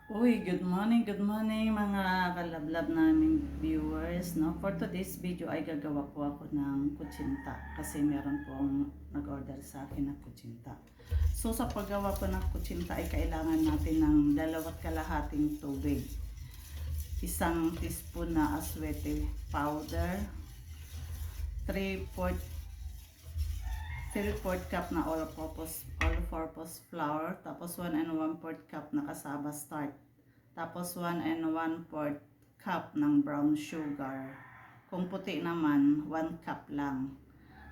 Uy, good morning mga kalablab naming viewers, no? For today's video ay gagawa po ako ng kutsinta kasi meron pong nag-order sa akin ng kutsinta. So sa paggawa po ng kutsinta ay kailangan natin ng 2 kalahating tubig, 1 teaspoon na aswete powder, 3/4 cup na all-purpose flour, tapos 1 1/4 cup na cassava starch, tapos 1 1/4 cup ng brown sugar. Kung puti naman, 1 cup lang.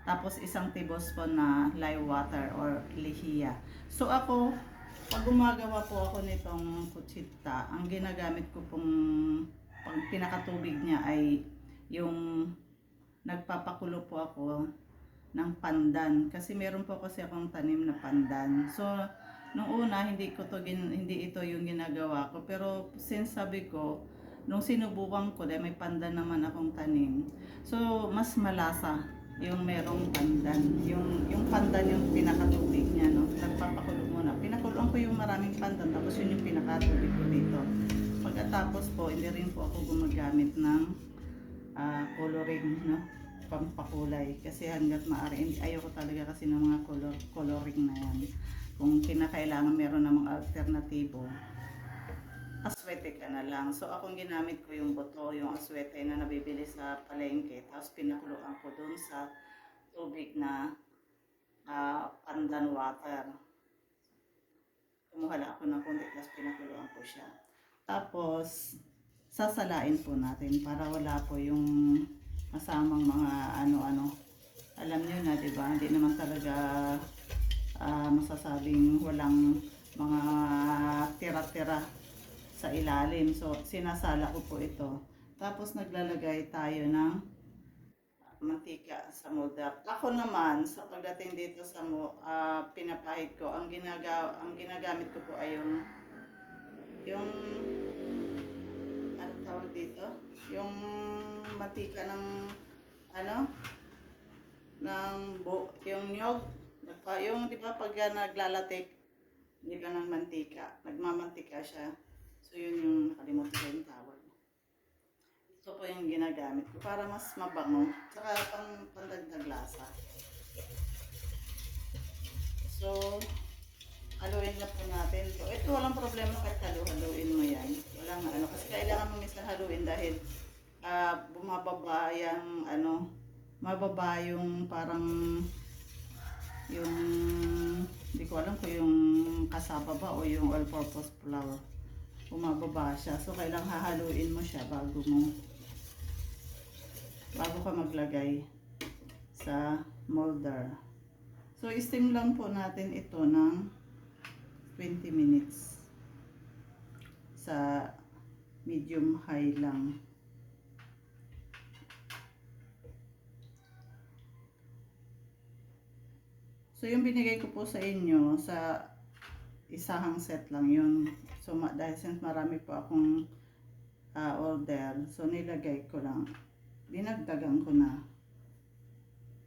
Tapos 1 tablespoon na lye water or lihiya. So ako, pag gumagawa po ako nitong kutsita, ang ginagamit ko pong pag pinakatubig niya ay yung nagpapakulo po ako ng pandan kasi meron po kasi akong tanim na pandan. So nung una hindi ito yung ginagawa ko, pero since sabi ko nung sinubukan ko dahil may pandan naman akong tanim. So mas malasa yung merong pandan. Yung pandan yung pinakatubig niya, no. Nagpapakulo muna. Pinakuluan ko yung maraming pandan tapos yun yung pinakatubig ko dito. Pagkatapos po, hindi rin po ako gumagamit ng coloring, no, pampakulay kasi hanggat maaari ayoko talaga kasi ng mga coloring na yan. Kung kinakailangan meron namang alternatibo, aswete ka na lang. So akong ginamit ko yung buto, yung aswete na nabibili sa palengke, tapos pinakuluan ko dun sa tubig na pandan water. Kumuha lang ako ng konti tapos pinakuluan ko siya. Tapos sasalain po natin para wala po yung masamang mga ano-ano. Alam niyo na, 'di ba? Hindi naman talaga masasabing walang mga tira-tira sa ilalim. So sinasala ko po ito. Tapos naglalagay tayo ng mantika sa molder. Ako naman sa pagdating dito sa pinapahid ko, ang ginagamit ko po ay yung ano tawag dito? Yung mantika ng ano? Yung nyog. Yung di ba pag naglalatik, hindi ka ng mantika. Nagmamantika siya. So yun yung nakalimutan ko yung tawag. Ito po yung ginagamit ko para mas mabango. Saka pandagdag lasa. So, haluin na po natin to. Ito walang problema kahit haluin mo yan. Walang ano. Kasi kailangan mo minsan haluin dahil bumababa yung mababa yung parang yung hindi ko alam kung yung kasaba ba o yung all-purpose flour. Bumababa siya. So, kailangan hahaluin mo siya bago ka maglagay sa molder. So, steam lang po natin ito ng 20 minutes sa medium high lang. So, yung binigay ko po sa inyo, sa isahang set lang yun. So, dahil since marami po akong order, so nilagay ko lang. Dinagdagan ko na.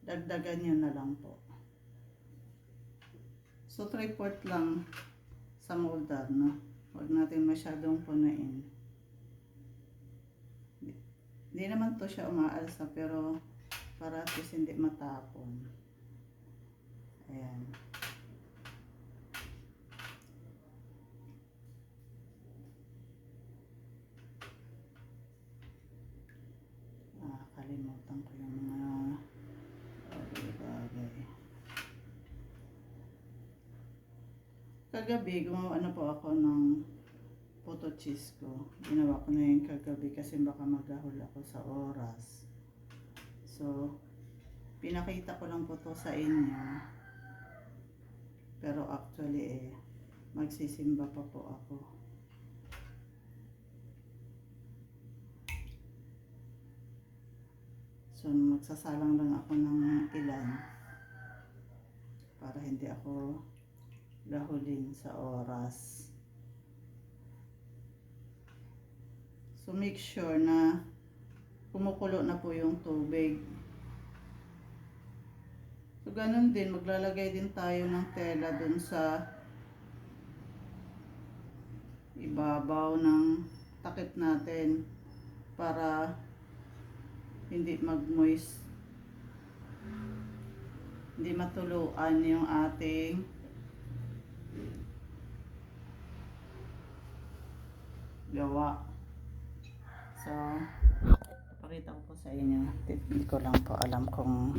Dagdagan nyo na lang po. So, 3/4 lang sa molder, no? Huwag natin masyadong punain. Hindi naman to siya umaalsa, pero para at least hindi matapon. Ayan. Kalimutan ko yung mga bagay. Kagabi, gumawa na po ako ng photo cheese ko. Ginawa ko na yung kagabi kasi baka maghahol ako sa oras. So, pinakita ko lang po to sa inyo. Pero actually magsisimba pa po ako. So, magsasalang lang ako ng ilan para hindi ako gahulin sa oras. So, make sure na kumukulo na po yung tubig. So, ganun din, maglalagay din tayo ng tela dun sa ibabaw ng takip natin para hindi mag-moist, hindi matuluan yung ating gawa. So, pakita ko po sa inyo. Hindi ko lang po alam kung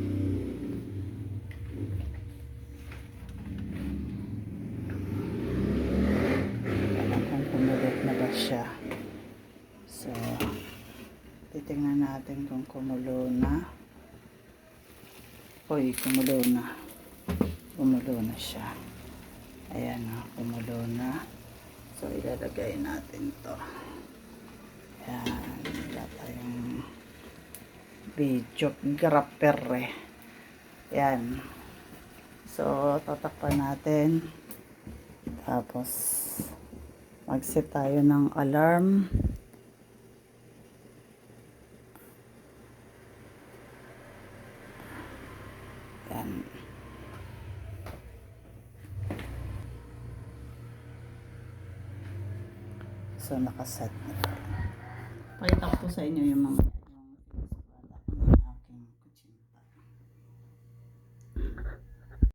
kumulo na ba siya. So, titingnan natin kung kumulo na. Uy, kumulo na. Kumulo na siya. Ayan o, kumulo na. So, ilalagay natin to. Ayan, wala tayong video grapper eh. Ayan. So, tatakpan natin. Tapos, mag-set tayo ng alarm. Ayan. So, nakaset na. Pakita ko sa inyo yung mga